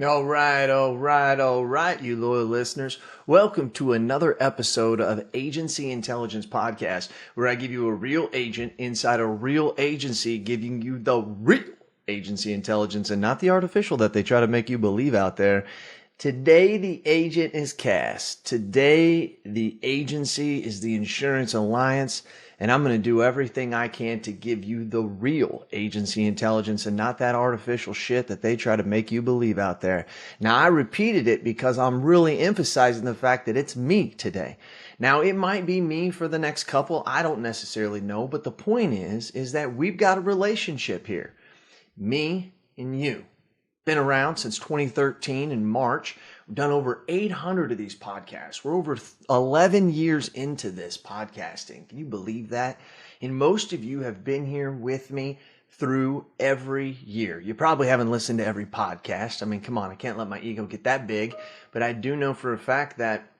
All right, you loyal listeners. Welcome to another episode of Agency Intelligence Podcast, where I give you a real agent inside a real agency, giving you the real agency intelligence and not the artificial that they try to make you believe out there. Today, the agent is Cass. Today, the agency is the Insurance Alliance. And I'm going to do everything I can to give you the real agency intelligence and not that artificial shit that they try to make you believe out there. Now, I repeated it because I'm really emphasizing the fact that it's me today. Now, it might be me for the next couple. I don't necessarily know. But the point is that we've got a relationship here. Me and you. Been around since 2013 in March. We've done over 800 of these podcasts. We're over 11 years into this podcasting. Can you believe that? And most of you have been here with me through every year. You probably haven't listened to every podcast. I mean, come on, I can't let my ego get that big. But I do know for a fact that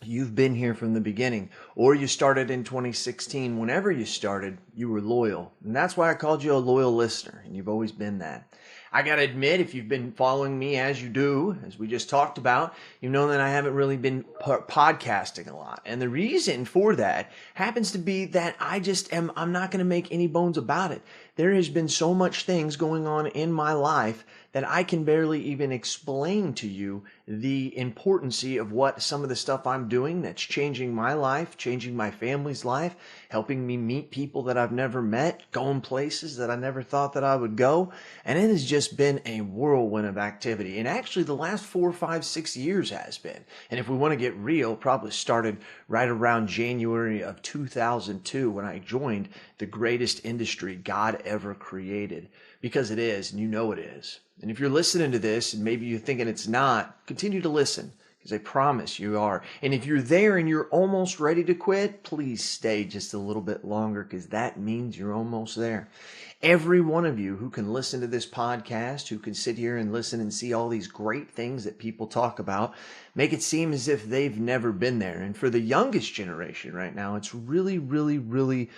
you've been here from the beginning, or you started in 2016. Whenever you started, you were loyal. And that's why I called you a loyal listener, and you've always been that. I got to admit, if you've been following me as you do, as we just talked about, you know that I haven't really been podcasting a lot. And the reason for that happens to be that I'm not going to make any bones about it. There has been so much things going on in my life that I can barely even explain to you the importance of what some of the stuff I'm doing that's changing my life, changing my family's life, helping me meet people that I've never met, going places that I never thought that I would go. And it has just been a whirlwind of activity. And actually the last 4, 5, 6 years has been. And if we want to get real, probably started right around January of 2002 when I joined the greatest industry God ever created. Because it is, and you know it is. And if you're listening to this and maybe you're thinking it's not, continue to listen, because I promise you are. And if you're there and you're almost ready to quit, please stay just a little bit longer, because that means you're almost there. Every one of you who can listen to this podcast, who can sit here and listen and see all these great things that people talk about, make it seem as if they've never been there. And for the youngest generation right now, it's really, really, really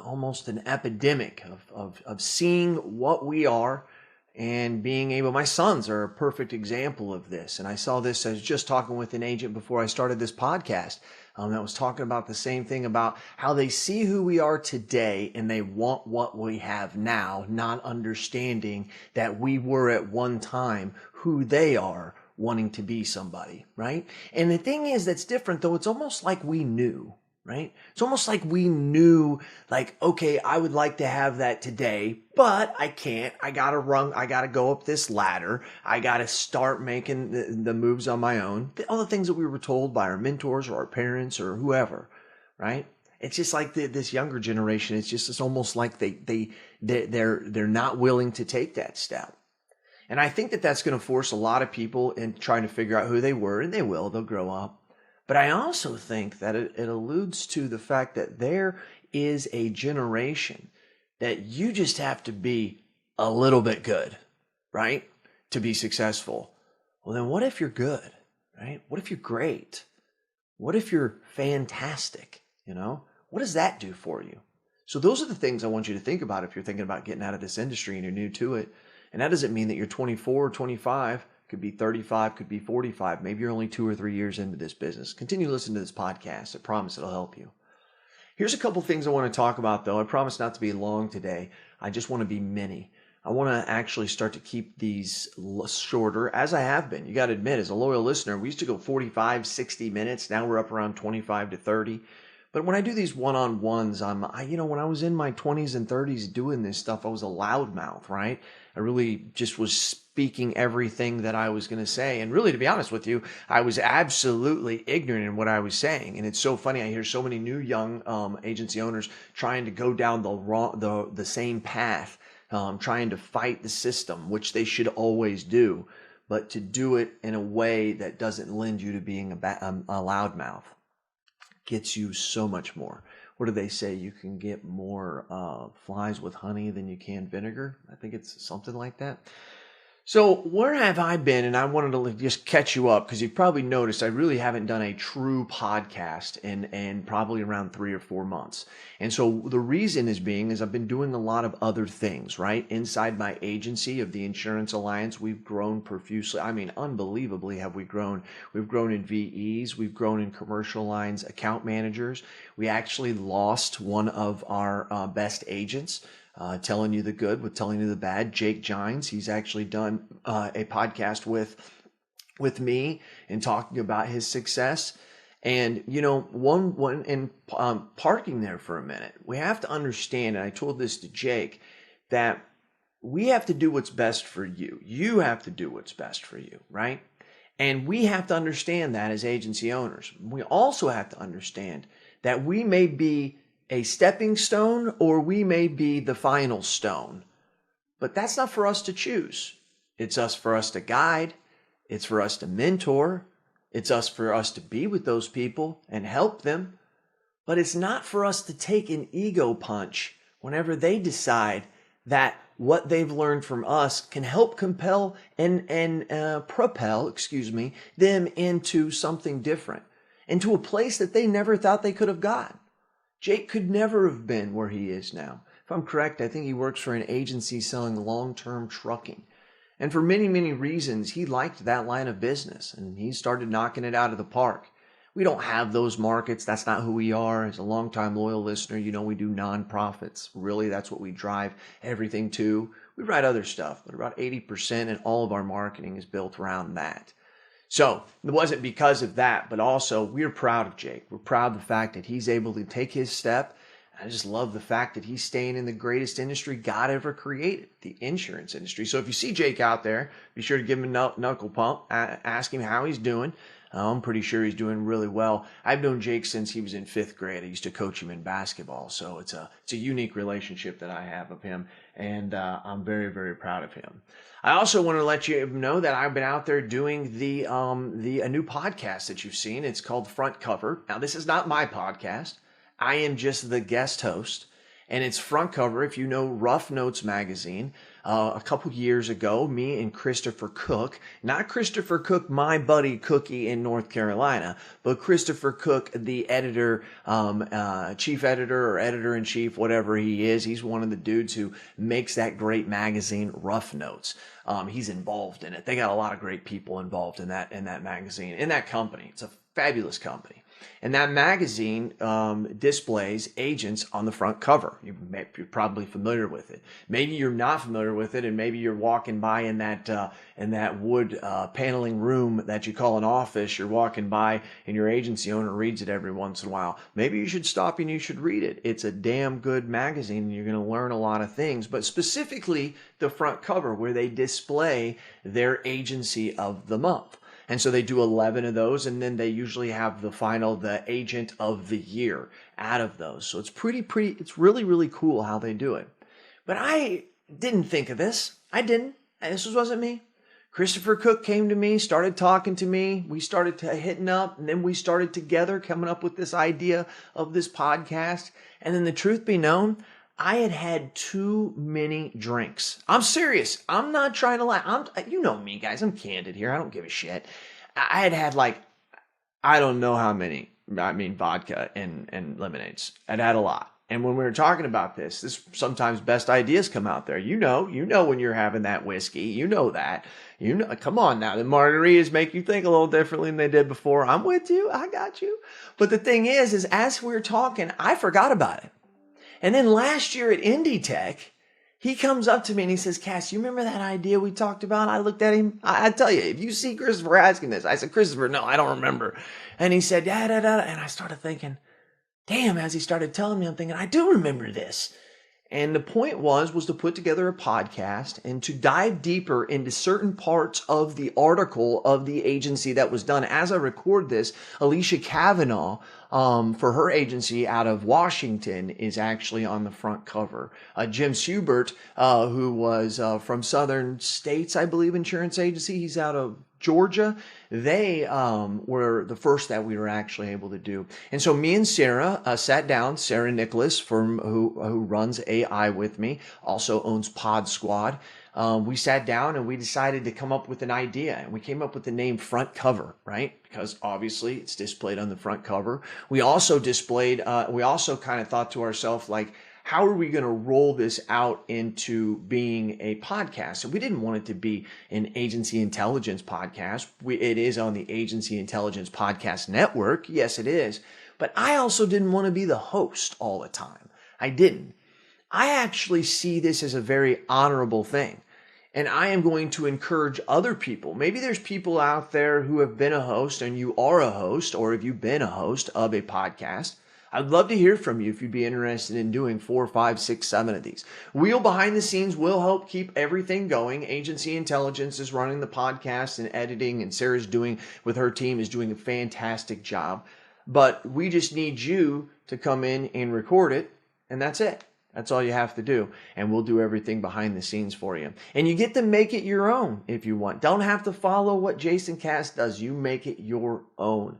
almost an epidemic of seeing what we are and being able. My sons are a perfect example of this. And I saw this, I was just talking with an agent before I started this podcast that was talking about the same thing, about how they see who we are today and they want what we have now, not understanding that we were at one time who they are, wanting to be somebody, right? And the thing is that's different though. It's almost like we knew. Right? It's almost like we knew, like, okay, I would like to have that today, but I can't. I gotta go up this ladder. I gotta start making the moves on my own. All the things that we were told by our mentors or our parents or whoever, right? It's just like this younger generation. It's almost like they're not willing to take that step. And I think that that's going to force a lot of people in trying to figure out who they were, and they'll grow up. But I also think that it alludes to the fact that there is a generation that you just have to be a little bit good, right? To be successful. Well, then what if you're good, right? What if you're great? What if you're fantastic? What does that do for you? So those are the things I want you to think about if you're thinking about getting out of this industry and you're new to it. And that doesn't mean that you're 24 or 25. Could be 35, could be 45. Maybe you're only 2 or 3 years into this business. Continue to listen to this podcast. I promise it'll help you. Here's a couple things I want to talk about, though. I promise not to be long today. I just want to be mini. I want to actually start to keep these shorter, as I have been. You got to admit, as a loyal listener, we used to go 45, 60 minutes. Now we're up around 25 to 30. But when I do these one-on-ones, when I was in my 20s and 30s doing this stuff, I was a loudmouth, right? I really just was speaking everything that I was going to say. And really, to be honest with you, I was absolutely ignorant in what I was saying. And it's so funny. I hear so many new young agency owners trying to go down the same path, trying to fight the system, which they should always do, but to do it in a way that doesn't lend you to being a loudmouth. Gets you so much more. What do they say? You can get more flies with honey than you can vinegar. I think it's something like that. So where have I been? And I wanted to just catch you up because you've probably noticed I really haven't done a true podcast in probably around 3 or 4 months. And so the reason is I've been doing a lot of other things, right? Inside my agency of the Insurance Alliance, we've grown profusely. I mean, unbelievably have we grown. We've grown in VEs, we've grown in commercial lines, account managers. We actually lost one of our best agents. Telling you the good with telling you the bad. Jake Gines, he's actually done a podcast with me and talking about his success. And one in parking there for a minute, we have to understand, and I told this to Jake, that we have to do what's best for you. You have to do what's best for you, right? And we have to understand that as agency owners. We also have to understand that we may be a stepping stone or we may be the final stone. But that's not for us to choose. It's for us to guide. It's for us to mentor. It's for us to be with those people and help them. But it's not for us to take an ego punch whenever they decide that what they've learned from us can help compel and propel, them into something different, into a place that they never thought they could have got. Jake could never have been where he is now. If I'm correct, I think he works for an agency selling long-term trucking. And for many, many reasons, he liked that line of business and he started knocking it out of the park. We don't have those markets. That's not who we are. As a longtime loyal listener, we do nonprofits. Really, that's what we drive everything to. We write other stuff, but about 80% in all of our marketing is built around that. So it wasn't because of that, but also we're proud of Jake. We're proud of the fact that he's able to take his step. I just love the fact that he's staying in the greatest industry God ever created, the insurance industry. So if you see Jake out there, be sure to give him a knuckle pump, ask him how he's doing. I'm pretty sure he's doing really well. I've known Jake since he was in 5th grade. I used to coach him in basketball. So it's a unique relationship that I have of him. And I'm very, very proud of him. I also want to let you know that I've been out there doing a new podcast that you've seen. It's called Front Cover. Now, this is not my podcast. I am just the guest host. And it's Front Cover. If you know Rough Notes magazine, a couple years ago, me and Christopher Cook, not Christopher Cook, my buddy Cookie in North Carolina, but Christopher Cook, the editor, chief editor or editor-in-chief, whatever he is. He's one of the dudes who makes that great magazine, Rough Notes. He's involved in it. They got a lot of great people involved in that magazine, in that company. It's a fabulous company. And that magazine displays agents on the front cover. You're probably familiar with it. Maybe you're not familiar with it, and maybe you're walking by in that wood paneling room that you call an office. You're walking by, and your agency owner reads it every once in a while. Maybe you should stop and you should read it. It's a damn good magazine, and you're going to learn a lot of things. But specifically, the front cover, where they display their agency of the month. And so they do 11 of those, and then they usually have the agent of the year out of those. So it's it's really, really cool how they do it. But I didn't think of this. I didn't. This wasn't me. Christopher Cook came to me, started talking to me. We started hitting up, and then we started together coming up with this idea of this podcast. And then the truth be known, I had too many drinks. I'm serious. I'm not trying to lie. You know me, guys. I'm candid here. I don't give a shit. I had I don't know how many. Vodka and lemonades. I'd had a lot. And when we were talking about this sometimes best ideas come out there. You know when you're having that whiskey. You know that. Come on now. The margaritas make you think a little differently than they did before. I'm with you. I got you. But the thing is as we were talking, I forgot about it. And then last year at Indie Tech, he comes up to me and he says, Cass, you remember that idea we talked about? I looked at him. I tell you, if you see Christopher asking this, I said, Christopher, no, I don't remember. And he said, da, da, da. And I started thinking, damn, as he started telling me, I'm thinking, I do remember this. And the point was to put together a podcast and to dive deeper into certain parts of the article of the agency that was done. As I record this, Alicia Kavanaugh, for her agency out of Washington, is actually on the front cover. Jim Schubert, who was from Southern States, I believe, insurance agency. He's out of Georgia. They were the first that we were actually able to do. And so me and Sarah sat down. Sarah Nicholas, who runs AI with me, also owns Pod Squad. we sat down and we decided to come up with an idea, and we came up with the name Front Cover, right? Because obviously it's displayed on the front cover. We also kind of thought to ourselves, like, how are we going to roll this out into being a podcast? And we didn't want it to be an agency intelligence podcast. It is on the Agency Intelligence Podcast Network. Yes, it is. But I also didn't want to be the host all the time. I didn't. I actually see this as a very honorable thing. And I am going to encourage other people. Maybe there's people out there who have been a host, and you are a host, or have you been a host of a podcast? I'd love to hear from you if you'd be interested in doing 4, 5, 6, 7 of these. Wheel behind the scenes will help keep everything going. Agency Intelligence is running the podcast and editing, and Sarah's with her team is doing a fantastic job. But we just need you to come in and record it, and that's it. That's all you have to do. And we'll do everything behind the scenes for you. And you get to make it your own if you want. Don't have to follow what Jason Cass does. You make it your own.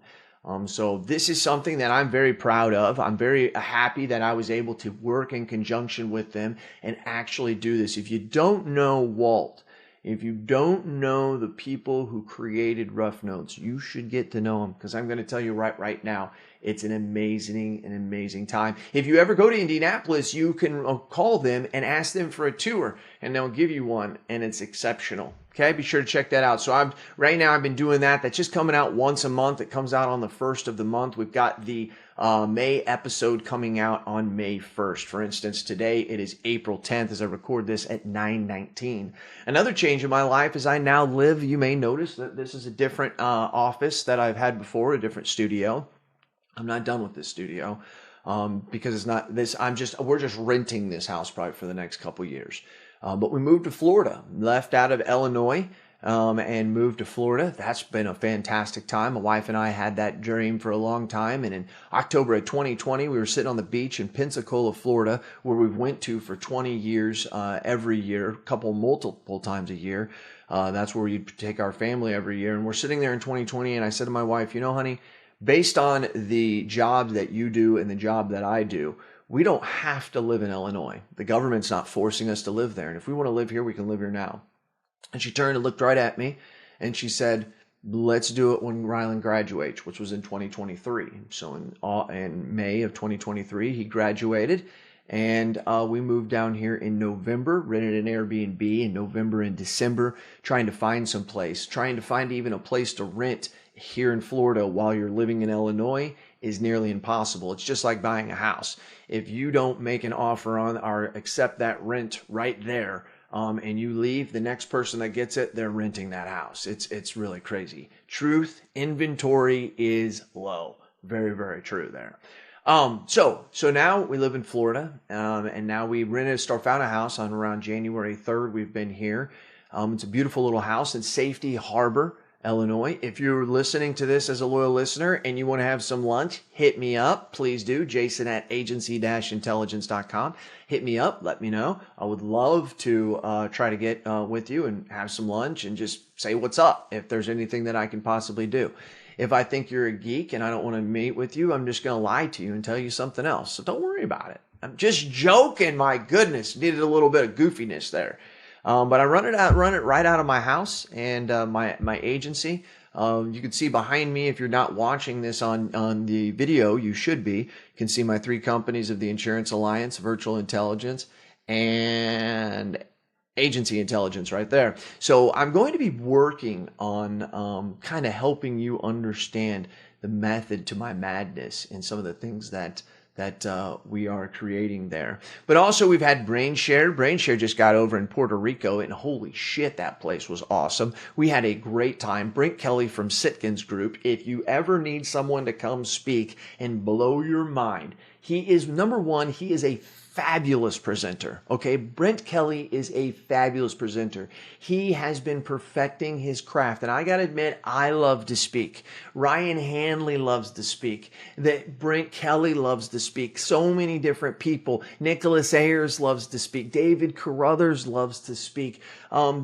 So this is something that I'm very proud of. I'm very happy that I was able to work in conjunction with them and actually do this. If you don't know Walt, if you don't know the people who created Rough Notes, you should get to know them, because I'm going to tell you right now, it's an amazing time. If you ever go to Indianapolis, you can call them and ask them for a tour, and they'll give you one, and it's exceptional. Okay, be sure to check that out. So right now I've been doing that. That's just coming out once a month. It comes out on the 1st of the month. We've got the May episode coming out on May 1st. For instance, today it is April 10th as I record this at 9:19. Another change in my life is I now live, you may notice that this is a different office that I've had before, a different studio. I'm not done with this studio because it's not this. We're just renting this house probably for the next couple years. But we moved to Florida, left out of Illinois, and moved to Florida. That's been a fantastic time. My wife and I had that dream for a long time. And in October of 2020, we were sitting on the beach in Pensacola, Florida, where we went to for 20 years every year, multiple times a year. That's where we take our family every year. And we're sitting there in 2020, and I said to my wife, honey, based on the job that you do and the job that I do, we don't have to live in Illinois. The government's not forcing us to live there. And if we want to live here, we can live here now. And she turned and looked right at me, and she said, let's do it when Rylan graduates, which was in 2023. So in May of 2023, he graduated, and we moved down here in November, rented an Airbnb in November and December, trying to find some place, trying to find even a place to rent here in Florida while you're living in Illinois is nearly impossible. It's just like buying a house. If you don't make an offer on or accept that rent right there, and you leave, the next person that gets it, they're renting that house. It's really crazy. Truth, inventory is low. Very, very true there. So now we live in Florida, and now we found a house on around January 3rd. We've been here. It's a beautiful little house in Safety Harbor, Illinois. If you're listening to this as a loyal listener and you want to have some lunch, hit me up. Please do. Jason at agency-intelligence.com. Hit me up. Let me know. I would love to try to get with you and have some lunch and just say what's up if there's anything that I can possibly do. If I think you're a geek and I don't want to meet with you, I'm just going to lie to you and tell you something else. So don't worry about it. I'm just joking. My goodness. Needed a little bit of goofiness there. But I run it right out of my house and my agency. You can see behind me, if you're not watching this on the video, you should be. You can see my 3 companies of the Insurance Alliance, Virtual Intelligence, and Agency Intelligence right there. So I'm going to be working on kind of helping you understand the method to my madness and some of the things that we are creating there. But also we've had BrainShare. BrainShare just got over in Puerto Rico, and holy shit, that place was awesome. We had a great time. Brent Kelly from Sitkins Group. If you ever need someone to come speak and blow your mind, he is, number one, he is a fabulous presenter. Okay, Brent Kelly is a fabulous presenter. He has been perfecting his craft, and I gotta admit, I love to speak. Ryan Hanley loves to speak. That Brent Kelly loves to speak. So many different people. Nicholas Ayers loves to speak. David Carruthers loves to speak.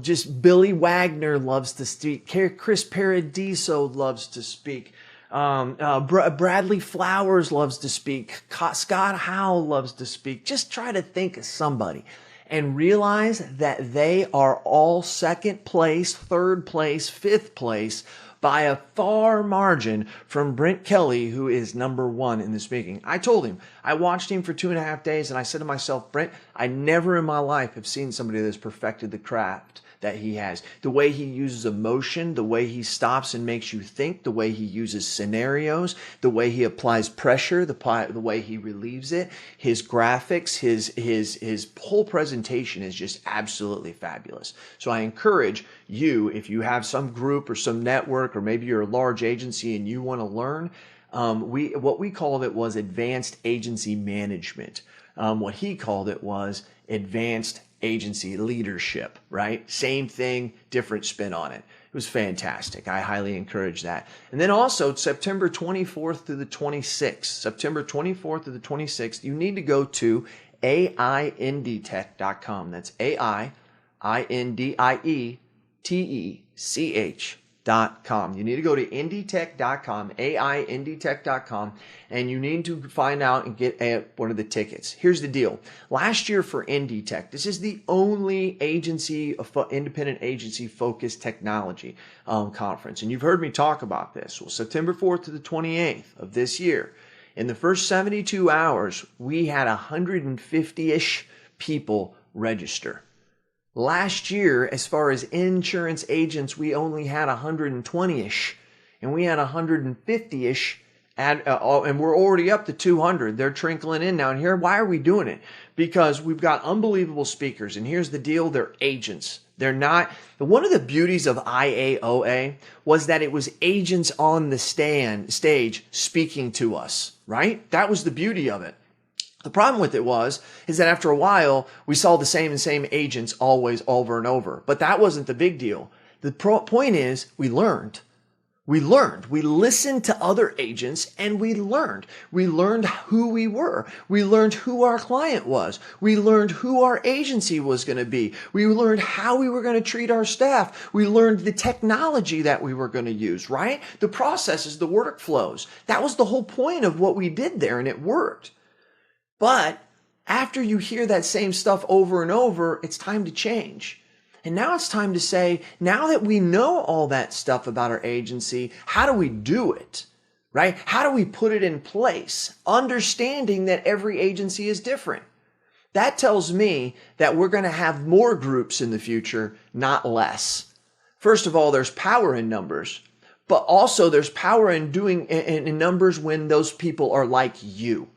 Just Billy Wagner loves to speak. Chris Paradiso loves to speak. Bradley Flowers loves to speak. Scott Howell loves to speak. Just try to think of somebody. and realize that they are all second place, third place, fifth place by a far margin from Brent Kelly, who is number one in the speaking. I told him, I watched him for 2.5 days, and I said to myself, Brent, I never in my life have seen somebody that's perfected the craft that he has. The way he uses emotion, the way he stops and makes you think, the way he uses scenarios, the way he applies pressure, the way he relieves it, his graphics, his whole presentation is just absolutely fabulous. So I encourage you, if you have some group or some network, or maybe you're a large agency and you want to learn, what we called it was advanced agency management. What he called it was advanced agency leadership, right? Same thing, different spin on it. It was fantastic. I highly encourage that. And then also September 24th through the 26th, September 24th through the 26th, you need to go to AINDTech.com. That's AINDIETECH.com. You need to go to IndieTech.com, AINDTech.com, and you need to find out and get one of the tickets. Here's the deal. Last year for IndieTech, this is the only independent agency focused technology conference. And you've heard me talk about this. Well, September 4th to the 28th of this year, in the first 72 hours, we had 150-ish people register. Last year, as far as insurance agents, we only had 120-ish, and we had 150-ish, and we're already up to 200. They're trickling in now. And here, why are we doing it? Because we've got unbelievable speakers, and here's the deal, they're agents. They're not, one of the beauties of IAOA was that it was agents on the stage speaking to us, right? That was the beauty of it. The problem with it is that after a while, we saw the same agents always over and over. But that wasn't the big deal. The point is, we learned. We listened to other agents and we learned. We learned who we were. We learned who our client was. We learned who our agency was going to be. We learned how we were going to treat our staff. We learned the technology that we were going to use, right? The processes, the workflows. That was the whole point of what we did there, and it worked. But after you hear that same stuff over and over, it's time to change. And now it's time to say, now that we know all that stuff about our agency, how do we do it, right? How do we put it in place, understanding that every agency is different? That tells me that we're going to have more groups in the future, not less. First of all, there's power in numbers, but also there's power in doing in numbers when those people are like you.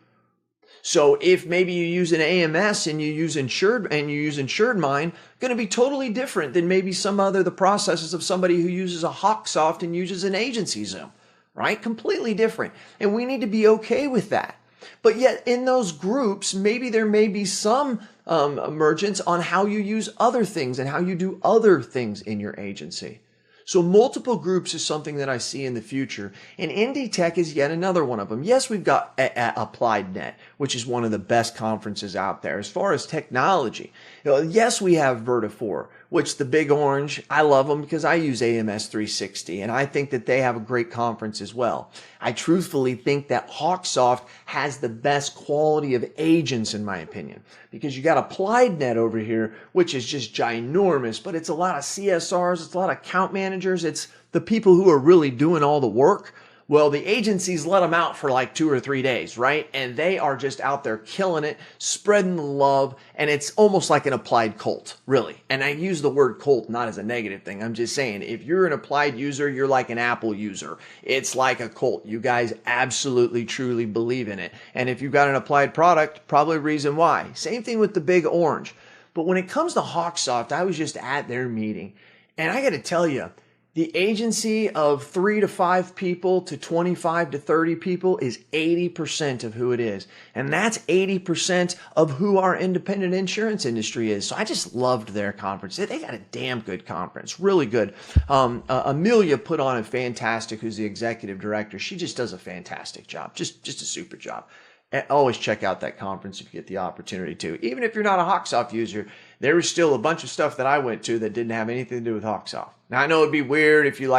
So if maybe you use an AMS and you use InsuredMine, going to be totally different than maybe the processes of somebody who uses a HawkSoft and uses an agency Zoom, right? Completely different. And we need to be okay with that. But yet in those groups, maybe there may be some emergence on how you use other things and how you do other things in your agency. So multiple groups is something that I see in the future, and IndieTech is yet another one of them. Yes, we've got AppliedNet, which is one of the best conferences out there as far as technology. Yes, we have Vertafore, which the big orange, I love them because I use AMS 360, and I think that they have a great conference as well. I truthfully think that HawkSoft has the best quality of agents, in my opinion, because you got AppliedNet over here, which is just ginormous, but it's a lot of CSRs, it's a lot of account managers, it's the people who are really doing all the work. Well, the agencies let them out for like 2 or 3 days, right? And they are just out there killing it, spreading the love, and it's almost like an applied cult, really. And I use the word cult not as a negative thing. I'm just saying, if you're an applied user, you're like an Apple user. It's like a cult. You guys absolutely, truly believe in it. And if you've got an applied product, probably a reason why. Same thing with the big orange. But when it comes to HawkSoft, I was just at their meeting, and I got to tell you, the agency of 3 to 5 people to 25 to 30 people is 80% of who it is. And that's 80% of who our independent insurance industry is. So I just loved their conference. They got a damn good conference, really good. Amelia put on a fantastic, who's the executive director. She just does a fantastic job, just a super job. And always check out that conference if you get the opportunity to. Even if you're not a HawkSoft user, there was still a bunch of stuff that I went to that didn't have anything to do with HawkSoft. Now, I know it'd be weird if you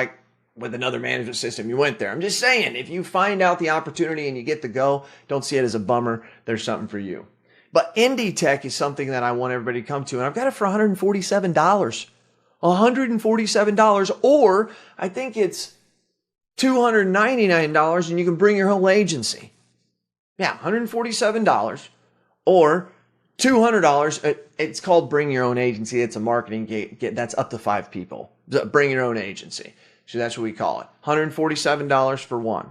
with another management system, you went there. I'm just saying, if you find out the opportunity and you get to go, don't see it as a bummer. There's something for you. But Indie Tech is something that I want everybody to come to, and I've got it for $147. $147, or I think it's $299, and you can bring your whole agency. Yeah, $147 or $200. It's called Bring Your Own Agency. It's a marketing gate. That's up to 5 people. Bring your own agency. So that's what we call it. $147 for one.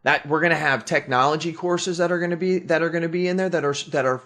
That we're going to have technology courses that are going to be in there that are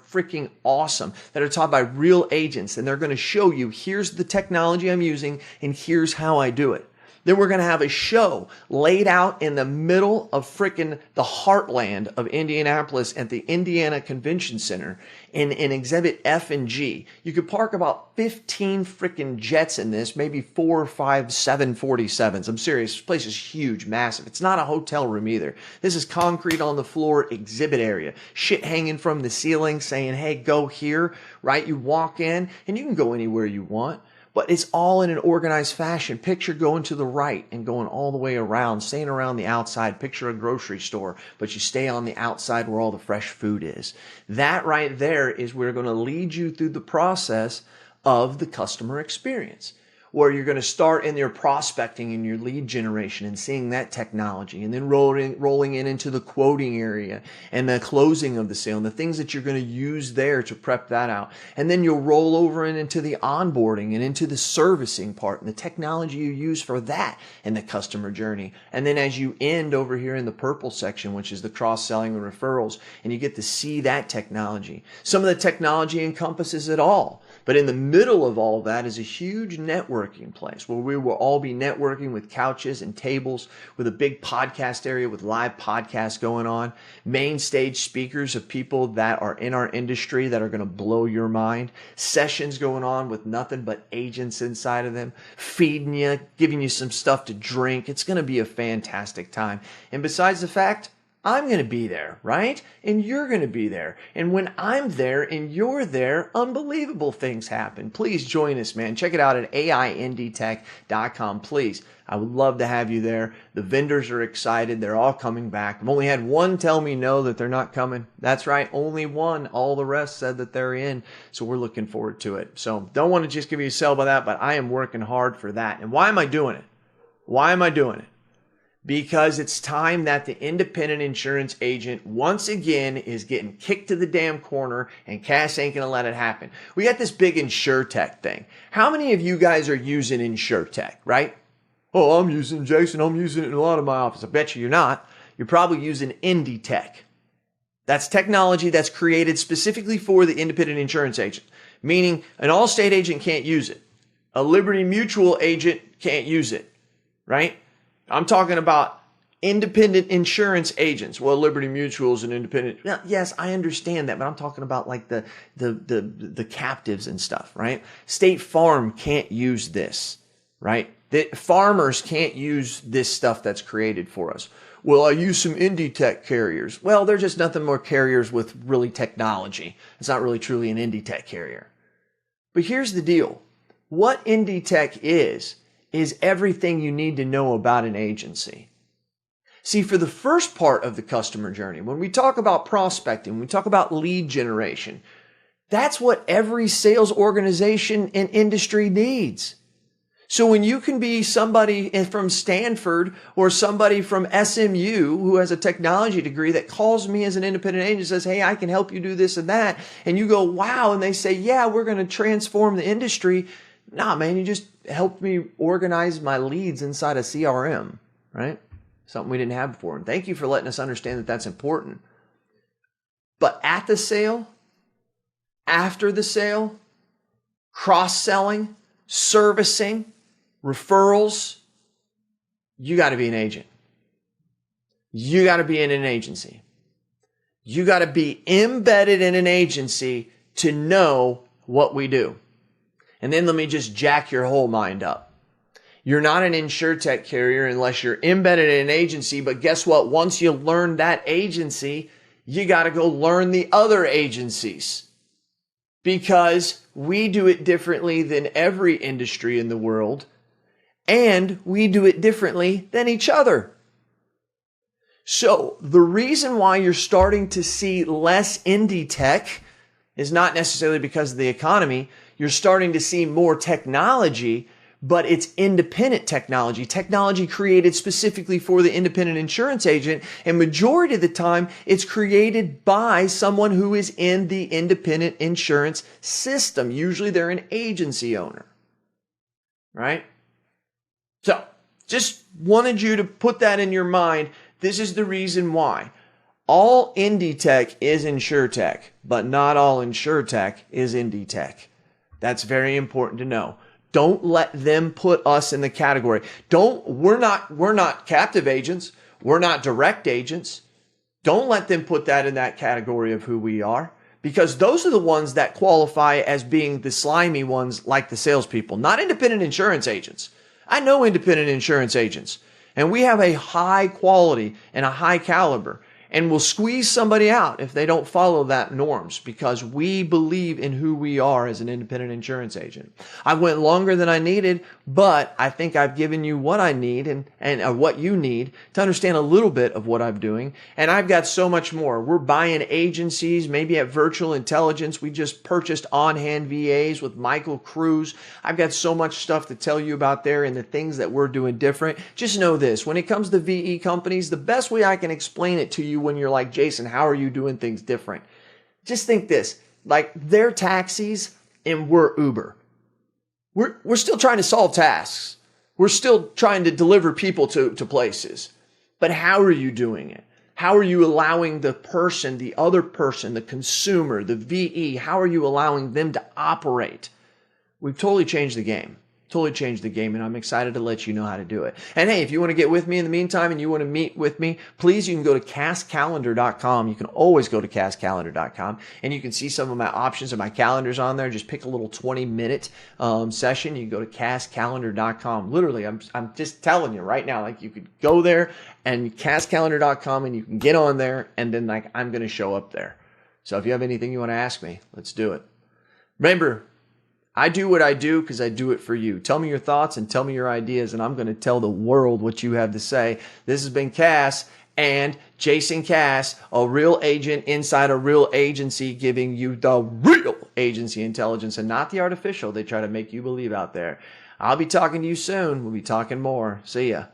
freaking awesome, that are taught by real agents, and they're going to show you, here's the technology I'm using and here's how I do it. Then we're going to have a show laid out in the middle of freaking the heartland of Indianapolis at the Indiana Convention Center in Exhibit F and G. You could park about 15 freaking jets in this, maybe 4 or 5 747s. I'm serious. This place is huge, massive. It's not a hotel room either. This is concrete on the floor exhibit area. Shit hanging from the ceiling saying, hey, go here, right? You walk in and you can go anywhere you want. But it's all in an organized fashion. Picture going to the right and going all the way around, staying around the outside. Picture a grocery store, but you stay on the outside where all the fresh food is. That right there is where we're going to lead you through the process of the customer experience, where you're going to start in your prospecting and your lead generation and seeing that technology, and then rolling in into the quoting area and the closing of the sale and the things that you're going to use there to prep that out. And then you'll roll over and into the onboarding and into the servicing part and the technology you use for that and the customer journey. And then as you end over here in the purple section, which is the cross-selling and referrals, and you get to see that technology. Some of the technology encompasses it all. But in the middle of all of that is a huge networking place where we will all be networking with couches and tables, with a big podcast area with live podcasts going on, main stage speakers of people that are in our industry that are going to blow your mind, sessions going on with nothing but agents inside of them, feeding you, giving you some stuff to drink. It's going to be a fantastic time. And besides the fact, I'm going to be there, right? And you're going to be there. And when I'm there and you're there, unbelievable things happen. Please join us, man. Check it out at AINDtech.com, please. I would love to have you there. The vendors are excited. They're all coming back. I've only had one tell me no, that they're not coming. That's right, only one. All the rest said that they're in. So we're looking forward to it. So don't want to just give you a sell by that, but I am working hard for that. And why am I doing it? Why am I doing it? Because it's time that the independent insurance agent once again is getting kicked to the damn corner, and Cass ain't going to let it happen. We got this big InsurTech thing. How many of you guys are using InsurTech, right? Oh, I'm using Jason. I'm using it in a lot of my office. I bet you're not. You're probably using Indie Tech. That's technology that's created specifically for the independent insurance agent, meaning an Allstate agent can't use it. A Liberty Mutual agent can't use it, right? I'm talking about independent insurance agents. Well, Liberty Mutual is an independent. Now, yes, I understand that, but I'm talking about like the captives and stuff, right? State Farm can't use this, right? The farmers can't use this stuff that's created for us. Well, I use some Indie Tech carriers. Well, they're just nothing more carriers with really technology. It's not really truly an Indie Tech carrier. But here's the deal. What Indie Tech is everything you need to know about an agency. See, for the first part of the customer journey, when we talk about prospecting, we talk about lead generation, that's what every sales organization and industry needs. So when you can be somebody from Stanford or somebody from SMU who has a technology degree that calls me as an independent agent and says, hey, I can help you do this and that, and you go, wow, and they say, yeah, we're going to transform the industry. Nah, man, you just helped me organize my leads inside a CRM, right? Something we didn't have before. And thank you for letting us understand that that's important. But at the sale, after the sale, cross-selling, servicing, referrals, you got to be an agent. You got to be in an agency. You got to be embedded in an agency to know what we do. And then let me just jack your whole mind up. You're not an InsurTech carrier unless you're embedded in an agency. But guess what? Once you learn that agency, you got to go learn the other agencies. Because we do it differently than every industry in the world. And we do it differently than each other. So the reason why you're starting to see less Indie Tech is not necessarily because of the economy. You're starting to see more technology, but it's independent technology created specifically for the independent insurance agent. And majority of the time, it's created by someone who is in the independent insurance system. Usually they're an agency owner, right? So just wanted you to put that in your mind. This is the reason why. All indie tech is insure tech, but not all insure tech is indie tech. That's very important to know. Don't let them put us in the category. We're not captive agents. We're not direct agents. Don't let them put that in that category of who we are, because those are the ones that qualify as being the slimy ones, like the salespeople, not independent insurance agents. I know independent insurance agents, and we have a high quality and a high caliber, and we'll squeeze somebody out if they don't follow that norms, because we believe in who we are as an independent insurance agent. I went longer than I needed, but I think I've given you what I need and what you need to understand a little bit of what I'm doing. And I've got so much more. We're buying agencies, maybe at Virtual Intelligence. We just purchased on-hand VAs with Michael Cruz. I've got so much stuff to tell you about there and the things that we're doing different. Just know this, when it comes to VE companies, the best way I can explain it to you when you're like, Jason, how are you doing things different? Just think this, like they're taxis and we're Uber. We're still trying to solve tasks. We're still trying to deliver people to places. But how are you doing it? How are you allowing the person, the other person, the consumer, the VE, how are you allowing them to operate? We've totally changed the game. And I'm excited to let you know how to do it. And hey, if you want to get with me in the meantime and you want to meet with me, please, you can go to castcalendar.com. You can always go to castcalendar.com and you can see some of my options and my calendars on there. Just pick a little 20-minute session. You can go to castcalendar.com. Literally, I'm just telling you right now, like you could go there and castcalendar.com and you can get on there, and then like I'm going to show up there. So if you have anything you want to ask me, let's do it. Remember, I do what I do because I do it for you. Tell me your thoughts and tell me your ideas, and I'm going to tell the world what you have to say. This has been Cass and Jason Cass, a real agent inside a real agency, giving you the real agency intelligence and not the artificial they try to make you believe out there. I'll be talking to you soon. We'll be talking more. See ya.